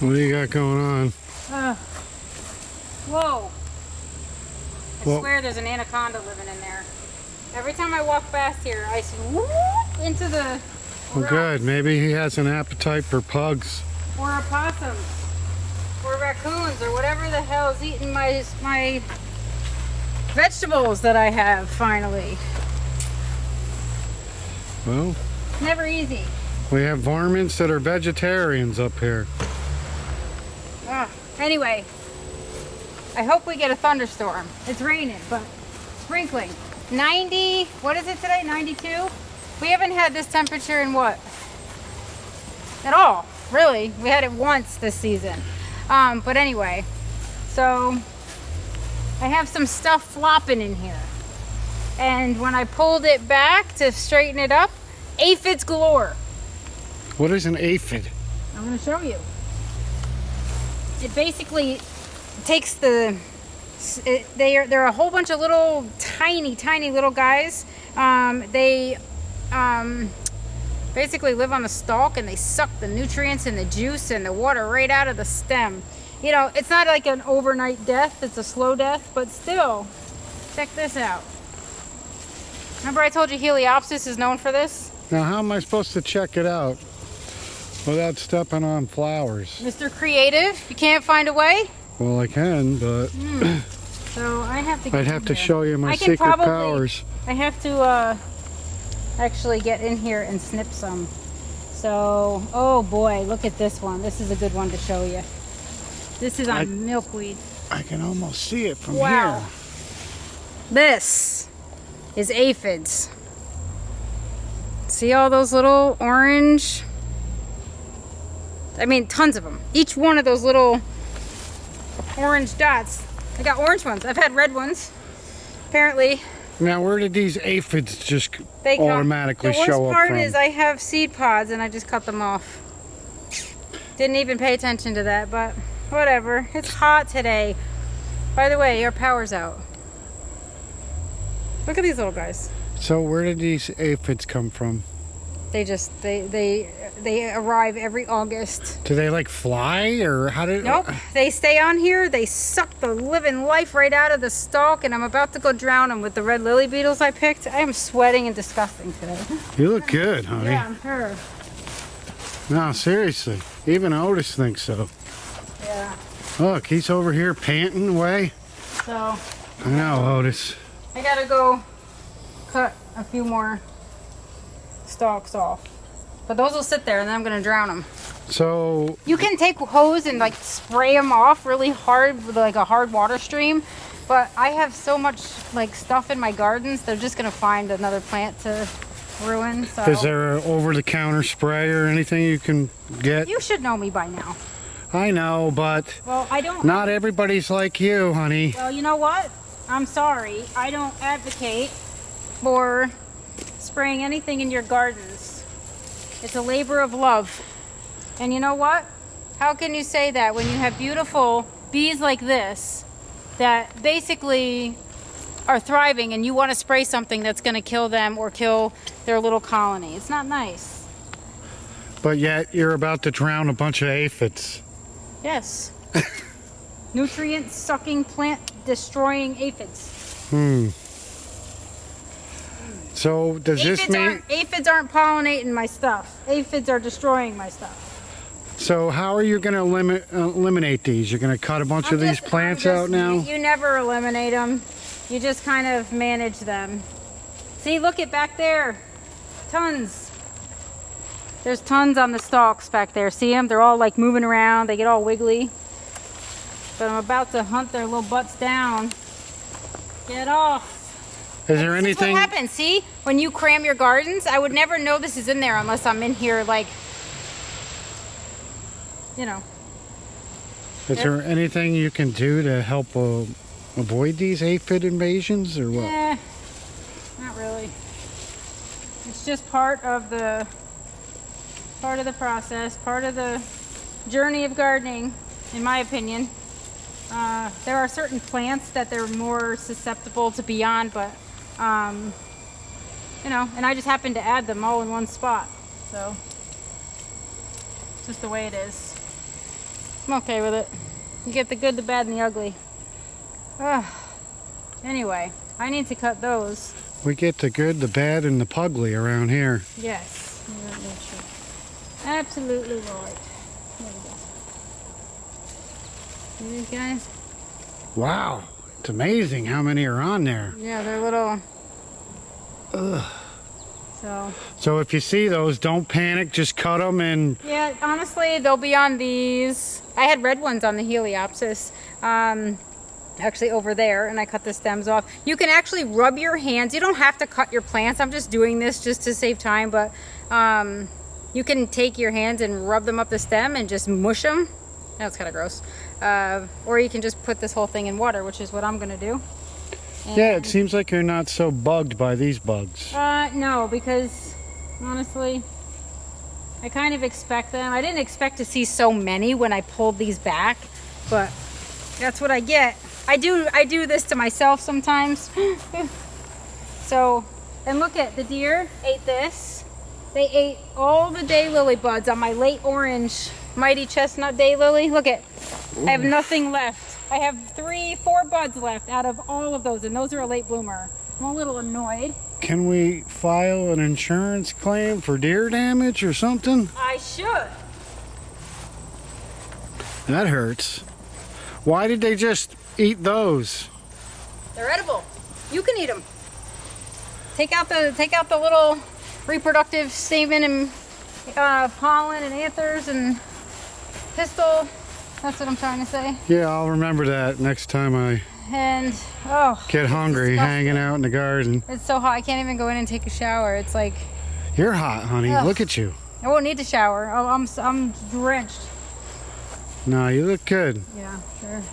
What do you got going on? Whoa. I swear there's an anaconda living in there. Every time I walk past here, I see whoop into the Well, good. Maybe he has an appetite for pugs. Or opossums. Or raccoons, or whatever the hell's eating my vegetables that I have, finally. Well, Never easy. we have varmints that are vegetarians up here. Anyway, I hope we get a thunderstorm. It's raining, but sprinkling. 90, what is it today? 92? We haven't had this temperature in what? At all, really. We had it once this season. But anyway, so I have some stuff flopping in here. And when I pulled it back to straighten it up, aphids galore. What is an aphid? I'm going to show you. It basically takes they're a whole bunch of little tiny little guys. They basically live on the stalk, and they suck the nutrients and the juice and the water right out of the stem. You know, it's not like an overnight death, it's a slow death, but still, check this out. Remember I told you Heliopsis is known for this? Now, how am I supposed to check it out without stepping on flowers? Mr. Creative, you can't find a way? Well, I can, but So I have to get I'd have to show you my I can secret probably- powers. I have to actually get in here and snip some. So, oh boy, look at this one. This is a good one to show you. This is on milkweed. I can almost see it from Wow. here. This is aphids. See all those little orange? I mean, tons of them. Each one of those little orange dots. I got orange ones. I've had red ones. Apparently, Now, where did these aphids just they come. automatically The worst show up part from? is I have seed pods and I just cut them off. Didn't even pay attention to that, but whatever. It's hot today. By the way, your power's out. Look at these little guys. So, where did these aphids come from? They just they arrive every August. Do they like fly, or how did? Nope, they stay on here. They suck the living life right out of the stalk, and I'm about to go drown them with the red lily beetles I picked. I am sweating and disgusting today. You look good, honey. Yeah, I'm sure. No, seriously. Even Otis thinks so. Yeah. Look, he's over here panting away. So I know, Otis. I gotta go cut a few more stalks off. But those will sit there, and then I'm gonna drown them. So, You can take hose and like spray them off really hard with like a hard water stream, but I have so much like stuff in my gardens, they're just gonna find another plant to ruin. So is there an over-the-counter spray or anything you can get? you should know me by now. I know, but Well, I don't. not everybody's like you, honey. Well, you know what? I'm sorry. I don't advocate for spraying anything in your gardens. It's a labor of love. And you know what? How can you say that when you have beautiful bees like this that basically are thriving, and you want to spray something that's going to kill them or kill their little colony? It's not nice. But yet, you're about to drown a bunch of aphids. Yes. Nutrient sucking, plant destroying aphids. So, does this mean... Aphids aren't pollinating my stuff. Aphids are destroying my stuff. So, how are you going to eliminate these? You're going to cut a bunch of these plants out now? You never eliminate them. You just kind of manage them. See, look at back there. Tons. There's tons on the stalks back there. See them? They're all like moving around. They get all wiggly. But I'm about to hunt their little butts down. Get off. Is there This anything... is what happens. See, when you cram your gardens, I would never know this is in there unless I'm in here, like, you know. Is there anything you can do to help avoid these aphid invasions, or what? Not really. It's just part of the process, part of the journey of gardening, in my opinion. There are certain plants that they're more susceptible to be on, but you know, and I just happen to add them all in one spot, so it's just the way it is. I'm okay with it. You get the good, the bad, and the ugly. Ugh. Anyway, I need to cut those. We get the good, the bad, and the pugly around here. Yes. Absolutely right. There we go. See these guys? Wow. It's amazing how many are on there. Yeah, they're little. Ugh. So if you see those, don't panic. Just cut them and... Yeah, honestly, they'll be on these. I had red ones on the Heliopsis. Actually over there, and I cut the stems off. You can actually rub your hands. You don't have to cut your plants. I'm just doing this just to save time, but you can take your hands and rub them up the stem and just mush them. That's kind of gross. Or you can just put this whole thing in water, which is what I'm gonna do. And yeah, it seems like you're not so bugged by these bugs. No, because honestly, I kind of expect them. I didn't expect to see so many when I pulled these back, but that's what I get. I do this to myself sometimes. So, and look at the deer ate this. They ate all the daylily buds on my late orange mighty chestnut daylily. Look at, I have nothing left. I have 3-4 buds left out of all of those, and those are a late bloomer. I'm a little annoyed. Can we file an insurance claim for deer damage or something? I should. That hurts. Why did they just eat those? They're edible. You can eat them. Take out the little reproductive stamen and pollen and anthers and pistil. That's what I'm trying to say. Yeah, I'll remember that next time I get hungry hanging out in the garden. It's so hot. I can't even go in and take a shower. It's like... You're hot, honey. Ugh. Look at you. I won't need to shower. I'm drenched. No, you look good. Yeah, sure.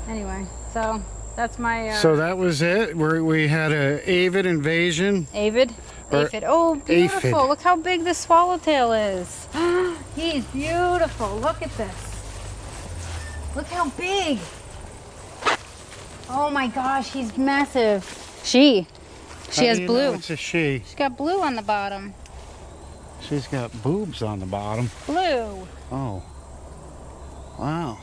Anyway, so that's my... So that was it? We had a aphid invasion? Aphid? Aphid. Oh, beautiful. Aphid. Look how big the swallowtail is. He's beautiful. Look at this. Look how big. Oh my gosh, he's massive. She has blue. It's a she. She's got blue on the bottom. She's got boobs on the bottom. Blue. Oh. Wow.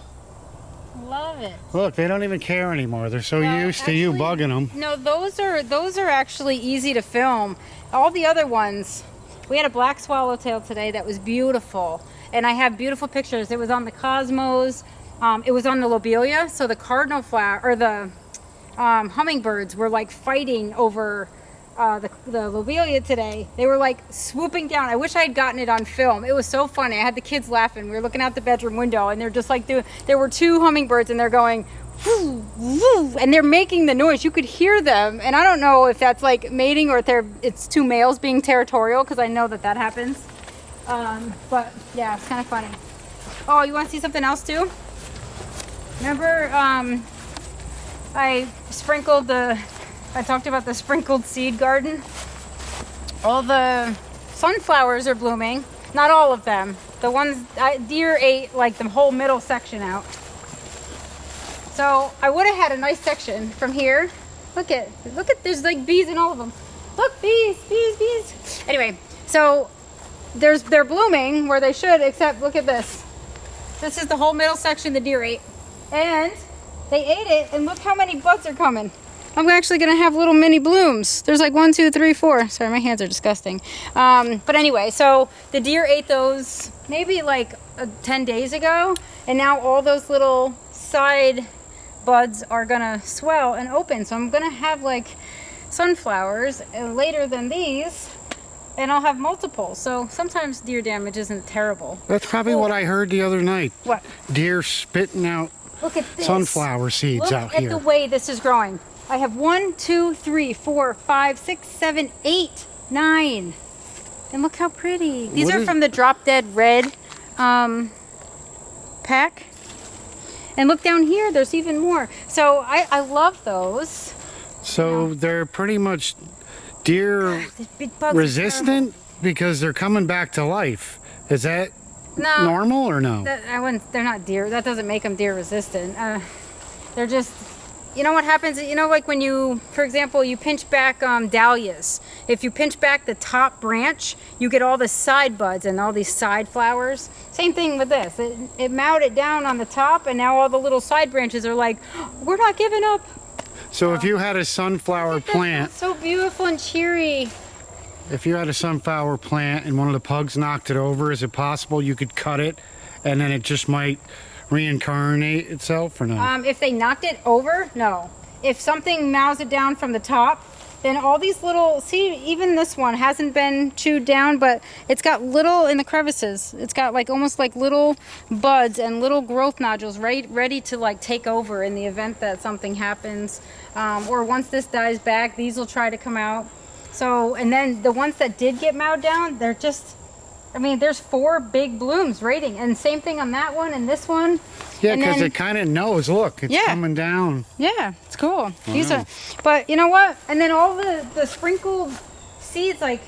Love it. Look, they don't even care anymore. They're so No, used to you actually, bugging them. No, those are actually easy to film. All the other ones, we had a black swallowtail today that was beautiful, and I have beautiful pictures. It was on the Cosmos. It was on the lobelia. So the cardinal flower or the hummingbirds were like fighting over the lobelia today. They were like swooping down. I wish I had gotten it on film. It was so funny. I had the kids laughing. We were looking out the bedroom window, and they're just like there were 2 hummingbirds, and they're going woo, woo, and they're making the noise. You could hear them, and I don't know if that's like mating or if it's 2 males being territorial, because I know that happens. But yeah, it's kind of funny. Oh, you want to see something else too? Remember, I talked about the sprinkled seed garden. All the sunflowers are blooming. Not all of them. The ones deer ate like the whole middle section out. So I would have had a nice section from here. Look at there's like bees in all of them. Look, bees. Anyway, so they're blooming where they should, except look at this. This is the whole middle section the deer ate. And they ate it, and look how many buds are coming. I'm actually gonna have little mini blooms. There's like 1, 2, 3, 4. Sorry, my hands are disgusting. But anyway, so the deer ate those maybe like 10 days ago, and now all those little side buds are gonna swell and open. So I'm gonna have like sunflowers later than these, and I'll have multiple. So sometimes deer damage isn't terrible. That's probably what I heard the other night. What? Deer spitting out Look at this. sunflower seeds out here. Look at the way this is growing. I have 1, 2, 3, 4, 5, 6, 7, 8, 9. And look how pretty. These are from the Drop Dead Red pack. And look down here, there's even more. So I love those. So they're pretty much deer These big bugs resistant because they're coming back to life. Is that normal or no? They're not deer. That doesn't make them deer resistant. They're just you know what happens? You know, like when you, for example, you pinch back dahlias. If you pinch back the top branch, you get all the side buds and all these side flowers. Same thing with this. It mowed it down on the top, and now all the little side branches are like, we're not giving up. So if you had a sunflower plant, So beautiful and cheery. if you had a sunflower plant and one of the pugs knocked it over, is it possible you could cut it and then it just might reincarnate itself or no? If they knocked it over, no. If something mows it down from the top, then all these little, see, even this one hasn't been chewed down, but it's got little in the crevices. It's got like almost like little buds and little growth nodules ready to like take over in the event that something happens. Or once this dies back, these will try to come out. So, and then the ones that did get mowed down, they're just, I mean, there's 4 big blooms rating, and same thing on that one and this one. Yeah, because it kind of knows. Look, it's coming down. Yeah, it's cool. These are, but you know what? And then all the sprinkled seeds, like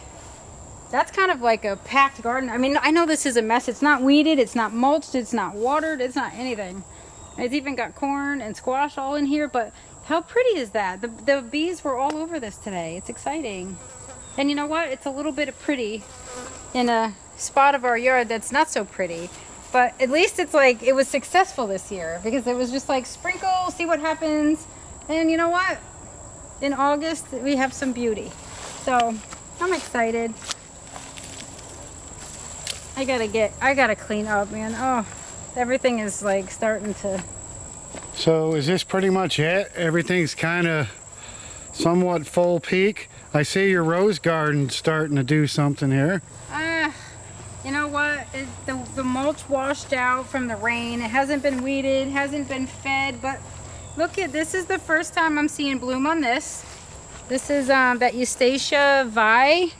that's kind of like a packed garden. I mean, I know this is a mess. It's not weeded. It's not mulched. It's not watered. It's not anything. It's even got corn and squash all in here. But how pretty is that? The bees were all over this today. It's exciting. And you know what? It's a little bit of pretty in a spot of our yard that's not so pretty. But at least it's like it was successful this year because it was just like sprinkle, see what happens. And you know what? In August we have some beauty. So I'm excited. I gotta clean up, man. Oh, everything is like starting to. So is this pretty much it? Everything's kind of somewhat full peak. I see your rose garden starting to do something here. You know what? The mulch washed out from the rain. It hasn't been weeded, hasn't been fed, but look at this. Is the first time I'm seeing bloom on this. This is that Eustacia Vi.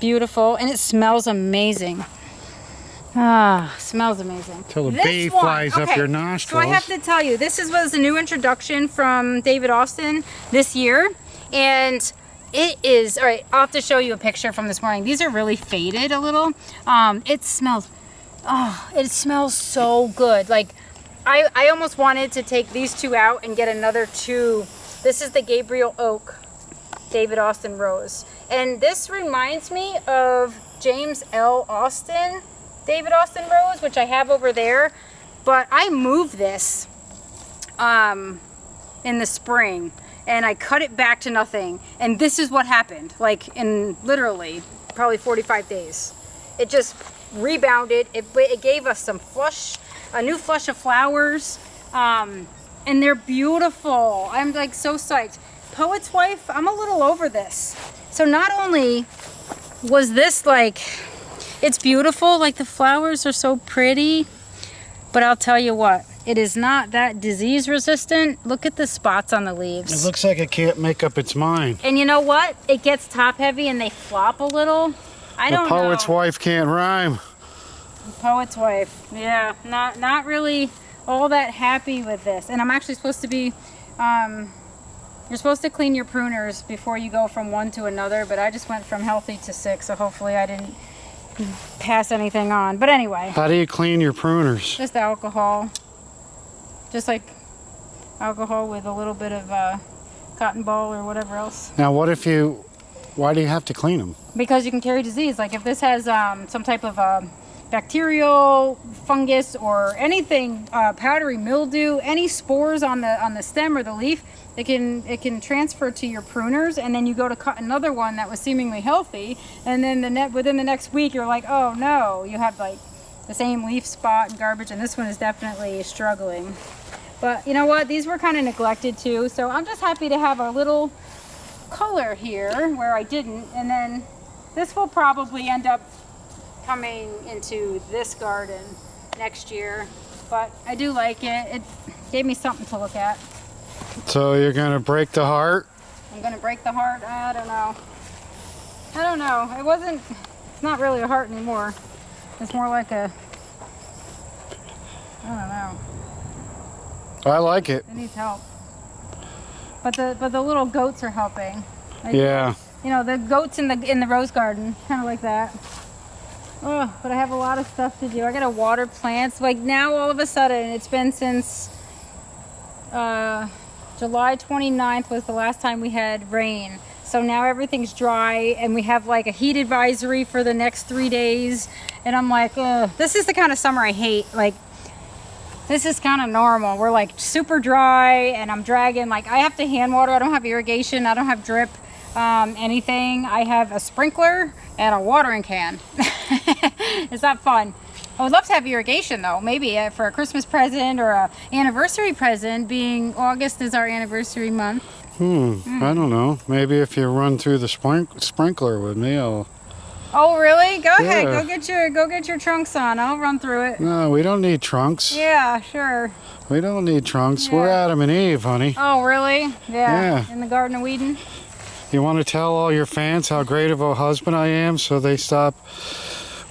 Beautiful, and it smells amazing. Smells amazing. Till the bee flies up your nostrils. So I have to tell you, this was a new introduction from David Austin this year, and it is, all right, I'll have to show you a picture from this morning. These are really faded a little. It smells so good. Like, I almost wanted to take these 2 out and get another 2. This is the Gabriel Oak David Austin Rose. And this reminds me of James L. Austin David Austin Rose, which I have over there. But I moved this in the spring. And I cut it back to nothing. And this is what happened. Like in literally probably 45 days. It just rebounded. It gave us a new flush of flowers. And they're beautiful. I'm like so psyched. Poet's Wife, I'm a little over this. So not only was this like, it's beautiful. Like the flowers are so pretty. But I'll tell you what. It is not that disease resistant. Look at the spots on the leaves. It looks like it can't make up its mind. And you know what? It gets top heavy and they flop a little. I don't know. The Poet's Wife can't rhyme. Poet's Wife. Yeah, not really all that happy with this. And I'm actually supposed to be, you're supposed to clean your pruners before you go from one to another, but I just went from healthy to sick, so hopefully I didn't pass anything on. But anyway. How do you clean your pruners? Just alcohol. Just like alcohol with a little bit of cotton ball or whatever else. Now, why do you have to clean them? Because you can carry disease. Like if this has some type of bacterial, fungus, or anything, powdery mildew, any spores on the stem or the leaf, it can transfer to your pruners, and then you go to cut another one that was seemingly healthy, and then within the next week you're like, oh no, you have like the same leaf spot and garbage, and this one is definitely struggling. But you know what? These were kind of neglected too, so I'm just happy to have a little color here where I didn't, and then this will probably end up coming into this garden next year. But I do like it. It gave me something to look at. So you're gonna break the heart? I'm gonna break the heart? I don't know. It's not really a heart anymore. It's more like I don't know. I like it. It needs help. But the little goats are helping. Like, yeah. You know, the goats in the rose garden, kind of like that. Oh, but I have a lot of stuff to do. I gotta water plants. Like now, all of a sudden, it's been since July 29th was the last time we had rain. So now everything's dry, and we have like a heat advisory for the next 3 days. And I'm like, ugh, this is the kind of summer I hate. Like, this is kind of normal. We're like super dry, and I'm dragging, like, I have to hand water. I don't have irrigation. I don't have drip, anything. I have a sprinkler and a watering can. It's not fun. I would love to have irrigation though, maybe for a Christmas present or a anniversary present, being August is our anniversary month. I don't know. Maybe if you run through the sprinkler with me, I'll... Oh really? Go ahead. Yeah. Go get your trunks on. I'll run through it. No, we don't need trunks. Yeah, sure. We don't need trunks. Yeah. We're Adam and Eve, honey. Oh really? Yeah. In the Garden of Eden. You want to tell all your fans how great of a husband I am so they stop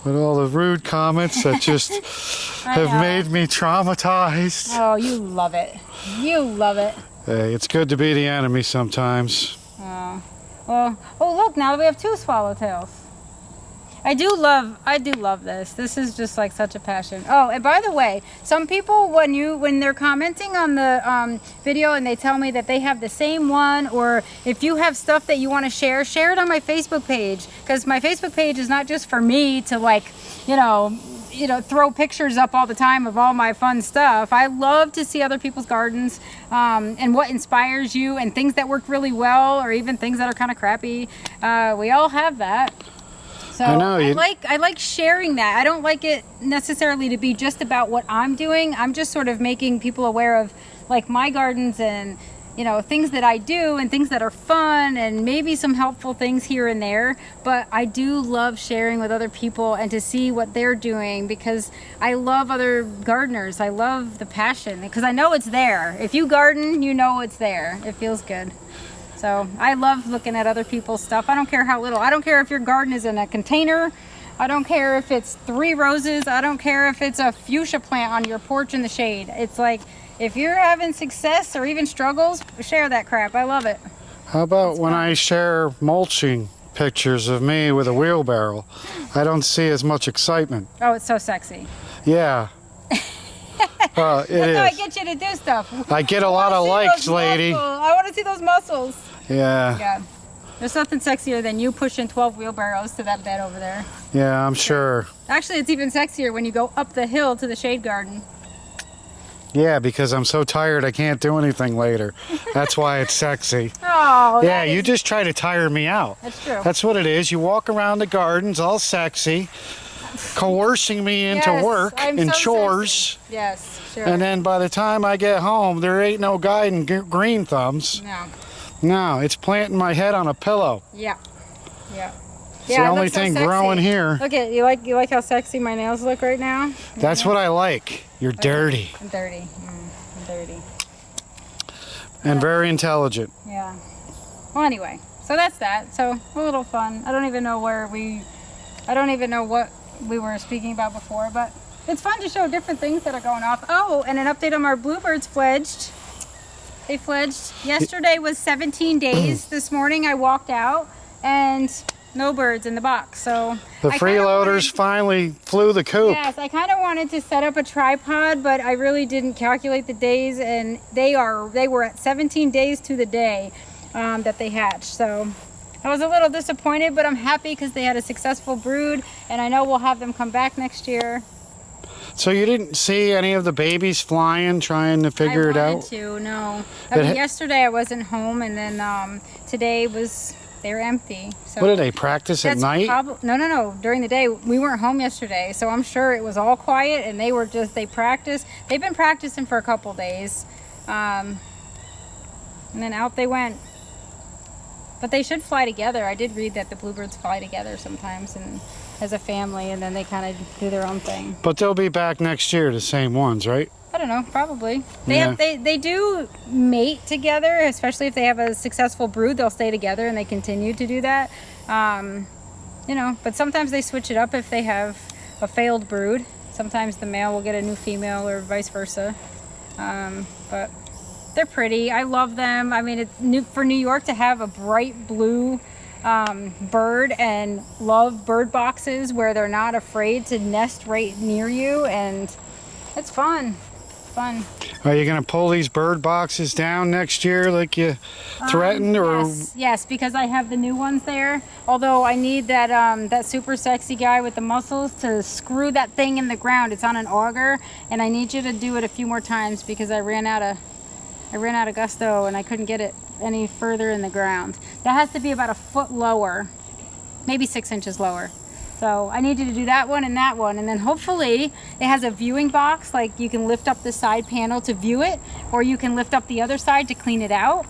with all the rude comments that just have made me traumatized? Oh, you love it. You love it. Hey, it's good to be the enemy sometimes. Oh, well, oh look, now we have 2 swallowtails. I do love this. This is just like such a passion. Oh, and by the way, some people when they're commenting on the video and they tell me that they have the same one, or if you have stuff that you want to share it on my Facebook page, because my Facebook page is not just for me to like, you know, throw pictures up all the time of all my fun stuff. I love to see other people's gardens, and what inspires you, and things that work really well, or even things that are kind of crappy. We all have that. So I know, I like sharing that. I don't like it necessarily to be just about what I'm doing. I'm just sort of making people aware of like my gardens, and you know, things that I do and things that are fun, and maybe some helpful things here and there. But I do love sharing with other people and to see what they're doing, because I love other gardeners. I love the passion, because I know it's there. If you garden, you know it's there. It feels good. So I love looking at other people's stuff. I don't care how little. I don't care if your garden is in a container. I don't care if it's 3 roses. I don't care if it's a fuchsia plant on your porch in the shade. It's like, if you're having success or even struggles, share that crap. I love it. How about when I share mulching pictures of me with a wheelbarrow? I don't see as much excitement. Oh, it's so sexy. Yeah. It That's how I is. get you to do stuff. I get a lot of likes, lady. I want to see those muscles. Yeah. Yeah. There's nothing sexier than you pushing 12 wheelbarrows to that bed over there. Yeah, I'm sure. Actually, it's even sexier when you go up the hill to the shade garden. Yeah, because I'm so tired I can't do anything later. That's why it's sexy. Oh, Yeah, you just try to tire me out. That's true. That's what it is. You walk around the gardens all sexy, coercing me into Yes, work I'm and so chores. sexy. Yes, sure. And then by the time I get home, there ain't no guiding green thumbs. No. No, it's planting my head on a pillow. Yeah. Yeah. It's the only thing growing here. Look at you like how sexy my nails look right now? That's what I like. You're dirty I'm dirty. I'm dirty. and very intelligent. Yeah. Well, anyway, so that's that. So a little fun. I don't even know what we were speaking about before, but it's fun to show different things that are going off. Oh, and an update on our bluebirds fledged. They fledged. Yesterday was 17 days. This morning I walked out and no birds in the box. So The freeloaders finally flew the coop. Yes, I kind of wanted to set up a tripod, but I really didn't calculate the days, and they were at 17 days to the day that they hatched. So I was a little disappointed, but I'm happy because they had a successful brood, and I know we'll have them come back next year. So you didn't see any of the babies flying, trying to figure it I out? wanted to, no. I mean, yesterday I wasn't home, and then today they were empty. So What did they practice at night? No. During the day, we weren't home yesterday, so I'm sure it was all quiet, and they practiced. They've been practicing for a couple days, and then out they went. But they should fly together. I did read that the bluebirds fly together sometimes, and as a family, and then they kind of do their own thing. But they'll be back next year, the same ones, right? I don't know, probably. Yeah. They do mate together, especially if they have a successful brood. They'll stay together and they continue to do that. You know, but sometimes they switch it up if they have a failed brood. Sometimes the male will get a new female or vice versa. But they're pretty. I love them. I mean, it's new for New York to have a bright blue bird, and love bird boxes where they're not afraid to nest right near you, and it's fun. fun. Are you gonna pull these bird boxes down next year like you threatened, or? Yes, because I have the new ones there. Although I need that that super sexy guy with the muscles to screw that thing in the ground. It's on an auger, and I need you to do it a few more times because I ran out of gusto and I couldn't get it any further in the ground. That has to be about a foot lower, maybe 6 inches lower. So I need you to do that one, and then hopefully it has a viewing box, like you can lift up the side panel to view it, or you can lift up the other side to clean it out.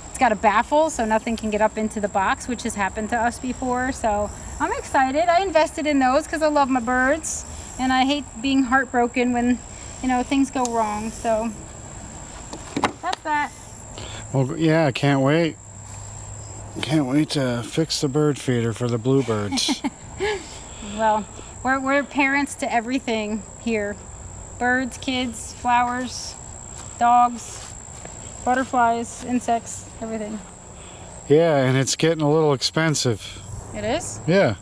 It's got a baffle so nothing can get up into the box, which has happened to us before. So I'm excited. I invested in those because I love my birds, and I hate being heartbroken when, you know, things go wrong. So that's that. Well, yeah, I can't wait. Can't wait to fix the bird feeder for the bluebirds. Well, we're parents to everything here. Birds, kids, flowers, dogs, butterflies, insects, everything. Yeah, and it's getting a little expensive. It is? Yeah.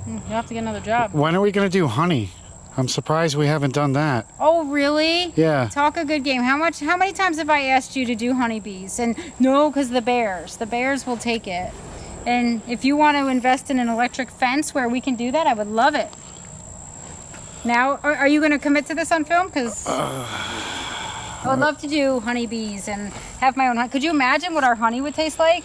You'll have to get another job. When are we going to do honey? I'm surprised we haven't done that. Oh, really? Yeah. Talk a good game. How many times have I asked you to do honeybees? And no, because the bears will take it. And if you want to invest in an electric fence where we can do that, I would love it. Now, are you going to commit to this on film? Because I would love to do honeybees and have my own honey. Could you imagine what our honey would taste like?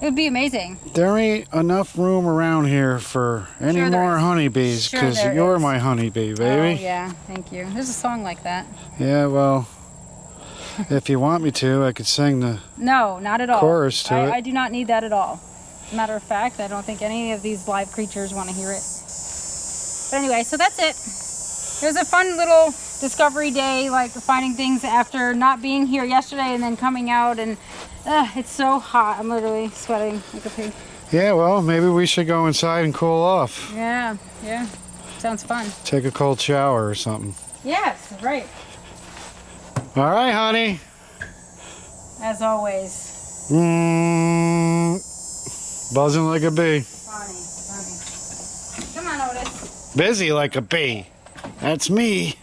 It would be amazing. There ain't enough room around here for any more honeybees, because you're my honeybee, baby. Oh, yeah. Thank you. There's a song like that. Yeah, well, if you want me to, I could sing the No, not at all. chorus to it. I do not need that at all. Matter of fact, I don't think any of these live creatures want to hear it. But anyway, so that's it. It was a fun little discovery day, like finding things after not being here yesterday and then coming out, and it's so hot. I'm literally sweating like a pig. Yeah, well, maybe we should go inside and cool off. Yeah. Sounds fun. Take a cold shower or something. Yes, right. All right, honey. As always. Buzzing like a bee. Funny. Come on, Otis. Busy like a bee. That's me.